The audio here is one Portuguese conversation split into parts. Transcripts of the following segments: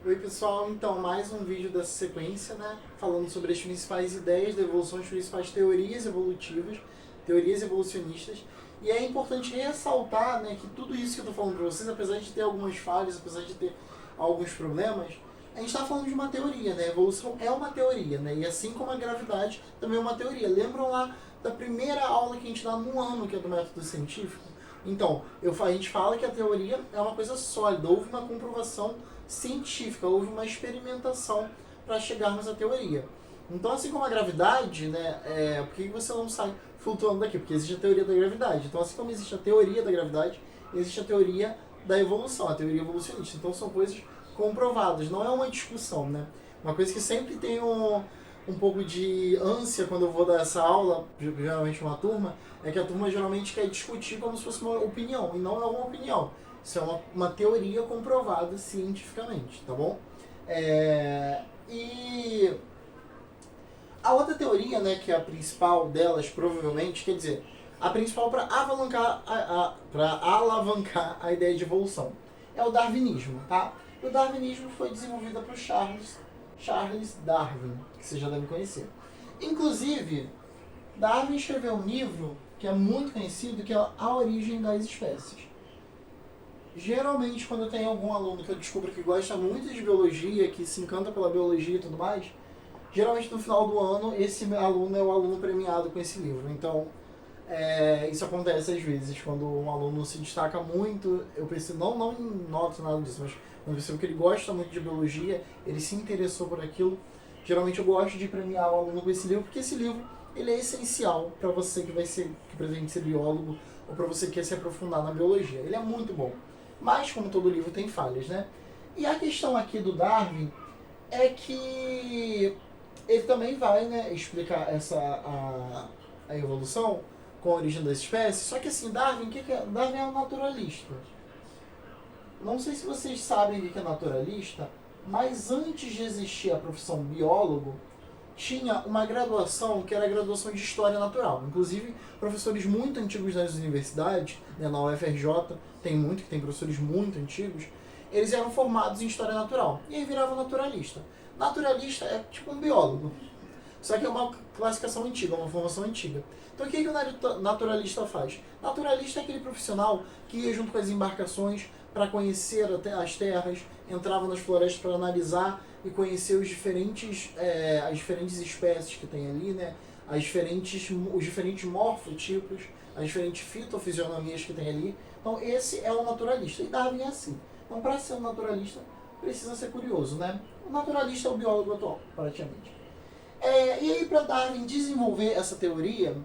Oi pessoal, então mais um vídeo dessa sequência, né, falando sobre as principais ideias da evolução, as principais teorias evolutivas, teorias evolucionistas, e é importante ressaltar, né, que tudo isso que eu estou falando para vocês, apesar de ter algumas falhas, apesar de ter alguns problemas, a gente está falando de uma teoria, né, a evolução é uma teoria, né, e assim como a gravidade também é uma teoria. Lembram lá da primeira aula que a gente dá no ano, que é do método científico? Então, a gente fala que a teoria é uma coisa sólida, houve uma comprovação científica, houve uma experimentação para chegarmos à teoria. Então, assim como a gravidade, né, por que você não sai flutuando daqui? Porque existe a teoria da gravidade. Então, assim como existe a teoria da gravidade, existe a teoria da evolução, a teoria evolucionista. Então, são coisas comprovadas, não é uma discussão, né? Uma coisa que sempre tem um pouco de ânsia quando eu vou dar essa aula, geralmente uma turma, é que a turma geralmente quer discutir como se fosse uma opinião, e não é uma opinião. Isso é uma teoria comprovada cientificamente, tá bom? E a outra teoria, né, que é a principal delas, provavelmente, quer dizer, a principal para alavancar a ideia de evolução, é o darwinismo, tá? O darwinismo foi desenvolvido por Charles Darwin, que vocês já devem conhecer. Inclusive, Darwin escreveu um livro que é muito conhecido, que é A Origem das Espécies. Geralmente, quando tem algum aluno que eu descubro que gosta muito de biologia, que se encanta pela biologia e tudo mais, geralmente no final do ano, esse aluno é o aluno premiado com esse livro. Então, isso acontece às vezes, quando um aluno se destaca muito, eu percebo, não noto nada disso, mas quando eu percebo que ele gosta muito de biologia, ele se interessou por aquilo, geralmente eu gosto de premiar o aluno com esse livro, porque esse livro ele é essencial para você que pretende ser biólogo, ou para você que quer se aprofundar na biologia. Ele é muito bom. Mas, como todo livro, tem falhas, né? E a questão aqui do Darwin é que ele também vai, né, explicar a evolução com a origem das espécies. Só que assim, Darwin é um naturalista. Não sei se vocês sabem o que é naturalista, mas antes de existir a profissão biólogo, tinha uma graduação que era a graduação de História Natural. Inclusive, professores muito antigos nas universidades, né, na UFRJ, tem professores muito antigos, eles eram formados em História Natural. E aí viravam naturalista. Naturalista é tipo um biólogo. Só que é uma classificação antiga, uma formação antiga. Então o que o naturalista faz? Naturalista é aquele profissional que ia junto com as embarcações para conhecer as terras, entrava nas florestas para analisar e conhecer as diferentes espécies que tem ali, né? Os diferentes morfotipos, as diferentes fitofisionomias que tem ali. Então esse é o naturalista. E Darwin é assim. Então para ser um naturalista precisa ser curioso, né? O naturalista é o biólogo atual, praticamente. E aí para Darwin desenvolver essa teoria,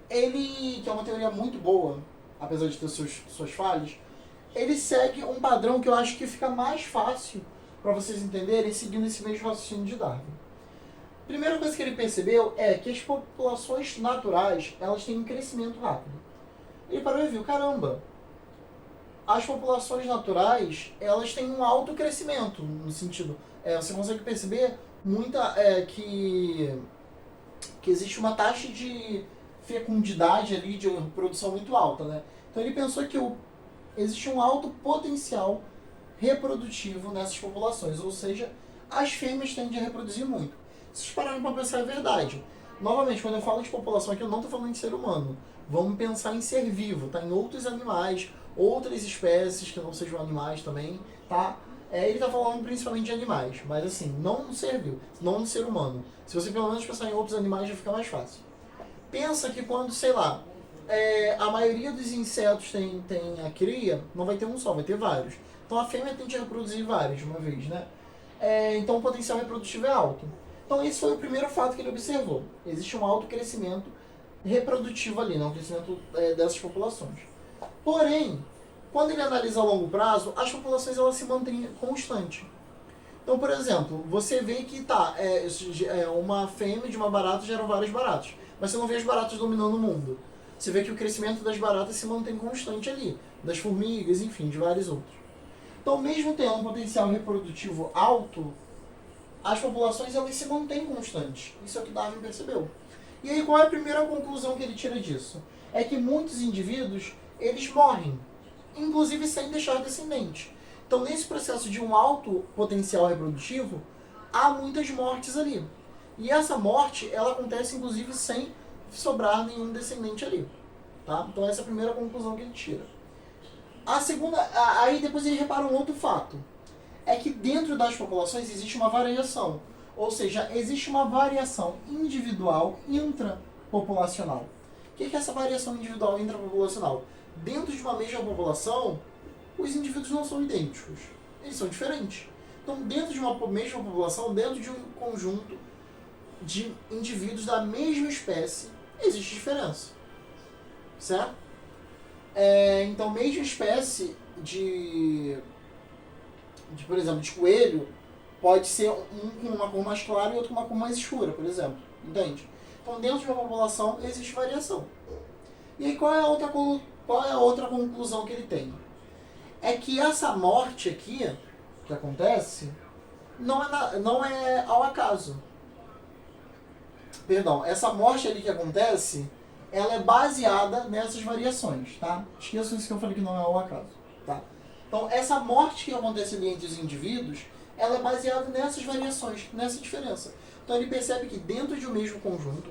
que é uma teoria muito boa, apesar de ter suas falhas, ele segue um padrão que eu acho que fica mais fácil para vocês entenderem seguindo esse mesmo raciocínio de Darwin. Primeira coisa que ele percebeu é que as populações naturais, elas têm um crescimento rápido. Ele parou e viu, caramba, as populações naturais, elas têm um alto crescimento, no sentido, você consegue perceber que existe uma taxa de fecundidade ali, de reprodução muito alta, né? Então ele pensou que existe um alto potencial reprodutivo nessas populações, ou seja, as fêmeas tendem a reproduzir muito. Se vocês pararem para pensar, é verdade. Novamente, quando eu falo de população aqui, eu não estou falando de ser humano. Vamos pensar em ser vivo, tá? Em outros animais, outras espécies que não sejam animais também, tá? Ele está falando principalmente de animais, mas assim, não no ser vivo, não no ser humano. Se você pelo menos pensar em outros animais, já fica mais fácil. Pensa que quando, sei lá, a maioria dos insetos tem a cria, não vai ter um só, vai ter vários. Então a fêmea tende a reproduzir vários de uma vez, né? Então o potencial reprodutivo é alto. Então esse foi o primeiro fato que ele observou. Existe um alto crescimento reprodutivo ali, né? Um crescimento dessas populações. Porém, quando ele analisa a longo prazo, as populações elas se mantêm constantes. Então, por exemplo, você vê que uma fêmea de uma barata gera várias baratas, mas você não vê as baratas dominando o mundo. Você vê que o crescimento das baratas se mantém constante ali, das formigas, enfim, de vários outros. Então, mesmo tendo um potencial reprodutivo alto, as populações elas se mantêm constantes. Isso é o que Darwin percebeu. E aí, qual é a primeira conclusão que ele tira disso? É que muitos indivíduos, eles morrem, inclusive sem deixar descendentes. Então, nesse processo de um alto potencial reprodutivo, há muitas mortes ali. E essa morte, ela acontece, inclusive, sem sobrar nenhum descendente ali. Tá? Então, essa é a primeira conclusão que ele tira. A segunda, aí depois ele repara um outro fato. É que dentro das populações existe uma variação. Ou seja, existe uma variação individual intrapopulacional. O que é essa variação individual intrapopulacional? Dentro de uma mesma população, os indivíduos não são idênticos. Eles são diferentes. Então, dentro de uma mesma população, dentro de um conjunto de indivíduos da mesma espécie, existe diferença. Certo? Então, mesma espécie por exemplo, de coelho, pode ser um com uma cor mais clara e outro com uma cor mais escura, por exemplo. Entende? Então, dentro de uma população, existe variação. E aí, qual é a outra conclusão que ele tem? É que essa morte aqui, que acontece, não é ao acaso. Perdão, essa morte ali que acontece, ela é baseada nessas variações, tá? Esqueçam isso que eu falei que não é ao acaso, tá? Então, essa morte que acontece ali entre os indivíduos, ela é baseada nessas variações, nessa diferença. Então, ele percebe que dentro de um mesmo conjunto,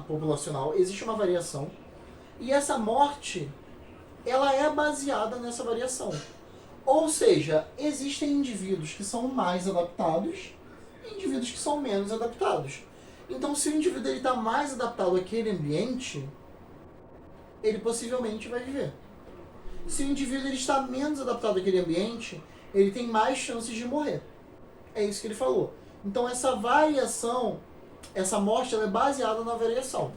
populacional, existe uma variação, e essa morte, ela é baseada nessa variação. Ou seja, existem indivíduos que são mais adaptados e indivíduos que são menos adaptados. Então, se o indivíduo está mais adaptado àquele ambiente, ele possivelmente vai viver. Se o indivíduo está menos adaptado àquele ambiente, ele tem mais chances de morrer. É isso que ele falou. Então, essa variação, essa morte, ela é baseada na variação.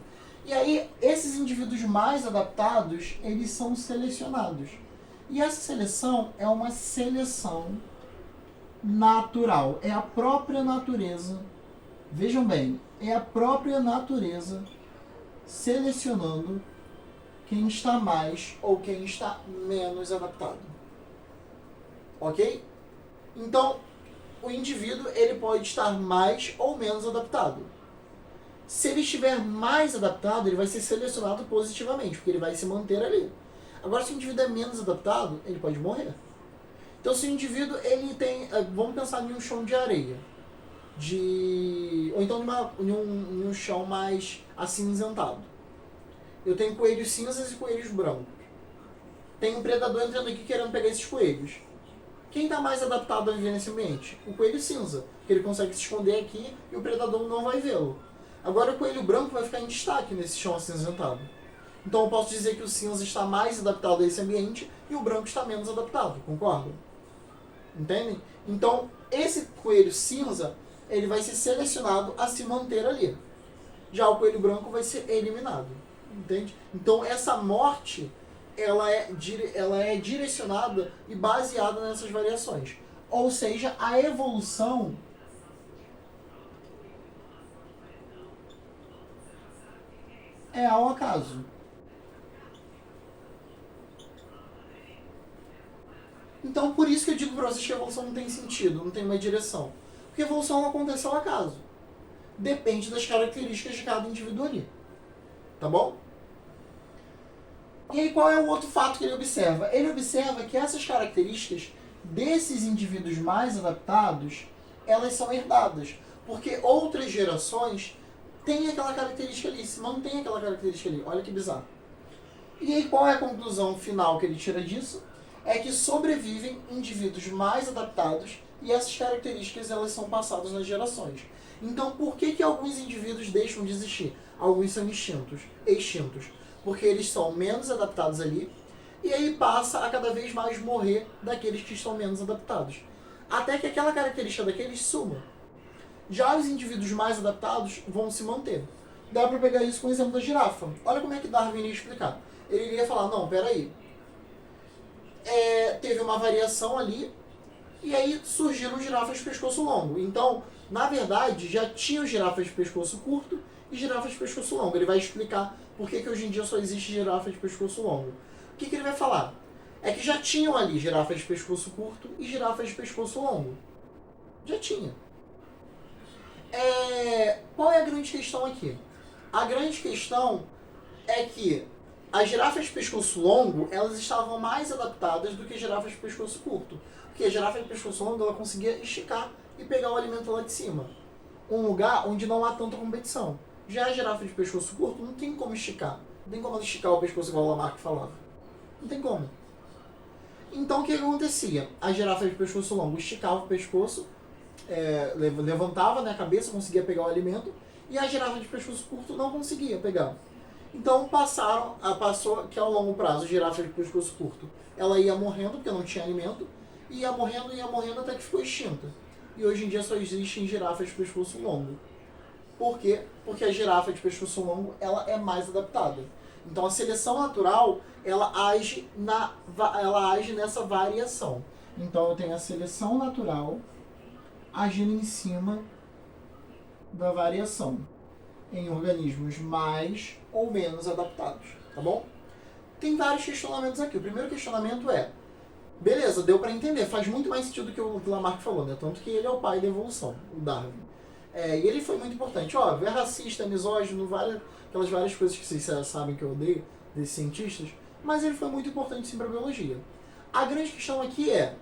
E aí, esses indivíduos mais adaptados, eles são selecionados. E essa seleção é uma seleção natural. É a própria natureza. Vejam bem, é a própria natureza selecionando quem está mais ou quem está menos adaptado. Ok? Então, o indivíduo ele pode estar mais ou menos adaptado. Se ele estiver mais adaptado, ele vai ser selecionado positivamente, porque ele vai se manter ali. Agora, se o indivíduo é menos adaptado, ele pode morrer. Então, se o indivíduo ele tem... Vamos pensar em um chão de areia. Ou então em um chão mais acinzentado. Eu tenho coelhos cinzas e coelhos brancos. Tem um predador entrando aqui querendo pegar esses coelhos. Quem está mais adaptado a viver nesse ambiente? O coelho cinza, porque ele consegue se esconder aqui e o predador não vai vê-lo. Agora o coelho branco vai ficar em destaque nesse chão acinzentado. Então eu posso dizer que o cinza está mais adaptado a esse ambiente e o branco está menos adaptado, concordam? Entendem? Então esse coelho cinza, ele vai ser selecionado a se manter ali. Já o coelho branco vai ser eliminado. Entende? Então essa morte, ela é direcionada e baseada nessas variações. Ou seja, a evolução é ao acaso. Então, por isso que eu digo para vocês que a evolução não tem sentido, não tem uma direção. Porque a evolução não acontece ao acaso. Depende das características de cada indivíduo ali. Tá bom? E aí, qual é o outro fato que ele observa? Ele observa que essas características desses indivíduos mais adaptados, elas são herdadas. Porque outras gerações têm aquela característica ali, se mantém aquela característica ali. Olha que bizarro. E aí, qual é a conclusão final que ele tira disso? É que sobrevivem indivíduos mais adaptados e essas características elas são passadas nas gerações. Então, por que alguns indivíduos deixam de existir? Alguns são extintos. Porque eles são menos adaptados ali e aí passa a cada vez mais morrer daqueles que estão menos adaptados. Até que aquela característica daqueles suma. Já os indivíduos mais adaptados vão se manter. Dá para pegar isso com o exemplo da girafa. Olha como é que Darwin iria explicar. Ele iria falar, não, peraí. Teve uma variação ali e aí surgiram girafas de pescoço longo. Então, na verdade, já tinham girafas de pescoço curto e girafas de pescoço longo. Ele vai explicar por que hoje em dia só existe girafa de pescoço longo. O que ele vai falar? É que já tinham ali girafas de pescoço curto e girafas de pescoço longo. Já tinha. Qual é a grande questão aqui? A grande questão é que as girafas de pescoço longo, elas estavam mais adaptadas do que as girafas de pescoço curto. Porque a girafa de pescoço longo, ela conseguia esticar e pegar o alimento lá de cima. Um lugar onde não há tanta competição. Já a girafa de pescoço curto não tem como esticar. Não tem como ela esticar o pescoço igual o Lamarck falava. Não tem como. Então o que acontecia? A girafa de pescoço longo esticava o pescoço, levantava, né, a cabeça, conseguia pegar o alimento, e a girafa de pescoço curto não conseguia pegar. Então passou que ao longo prazo a girafa de pescoço curto ela ia morrendo porque não tinha alimento, e ia morrendo até que ficou extinta. E hoje em dia só existem girafas de pescoço longo. Por quê? Porque a girafa de pescoço longo ela é mais adaptada. Então a seleção natural ela age nessa variação. Então eu tenho a seleção natural agindo em cima da variação em organismos mais ou menos adaptados, tá bom? Tem vários questionamentos aqui. O primeiro questionamento é: beleza, deu para entender, faz muito mais sentido do que o Lamarck falou, né? Tanto que ele é o pai da evolução, o Darwin. E ele foi muito importante. Óbvio, é racista, é misógino, aquelas várias coisas que vocês sabem que eu odeio desses cientistas, mas ele foi muito importante sim para a biologia. A grande questão aqui é: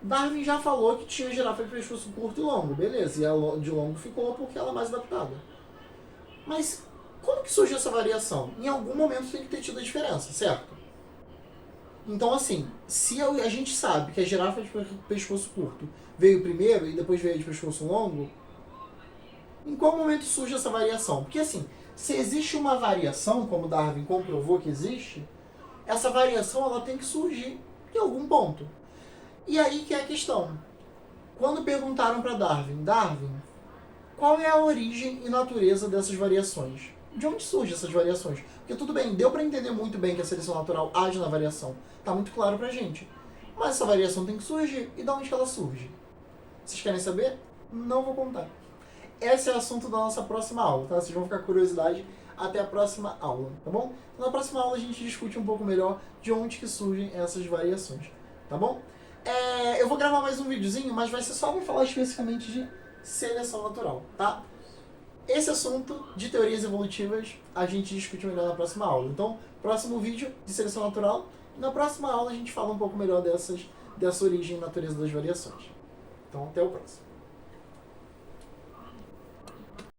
Darwin já falou que tinha girafa de pescoço curto e longo, beleza, e a de longo ficou porque ela é mais adaptada. Mas como que surgiu essa variação? Em algum momento tem que ter tido a diferença, certo? Então, assim, se a gente sabe que a girafa de pescoço curto veio primeiro e depois veio a de pescoço longo, em qual momento surge essa variação? Porque, assim, se existe uma variação, como Darwin comprovou que existe, essa variação ela tem que surgir em algum ponto. E aí que é a questão. Quando perguntaram para Darwin, qual é a origem e natureza dessas variações? De onde surgem essas variações? Porque tudo bem, deu para entender muito bem que a seleção natural age na variação. Tá muito claro pra gente. Mas essa variação tem que surgir. E de onde que ela surge? Vocês querem saber? Não vou contar. Esse é o assunto da nossa próxima aula, tá? Vocês vão ficar com curiosidade até a próxima aula, tá bom? Então, na próxima aula a gente discute um pouco melhor de onde que surgem essas variações, tá bom? Eu vou gravar mais um videozinho, mas vai ser só para falar especificamente de seleção natural, tá? Esse assunto de teorias evolutivas a gente discute melhor na próxima aula. Então, próximo vídeo de seleção natural. Na próxima aula a gente fala um pouco melhor dessa origem e natureza das variações. Então, até o próximo.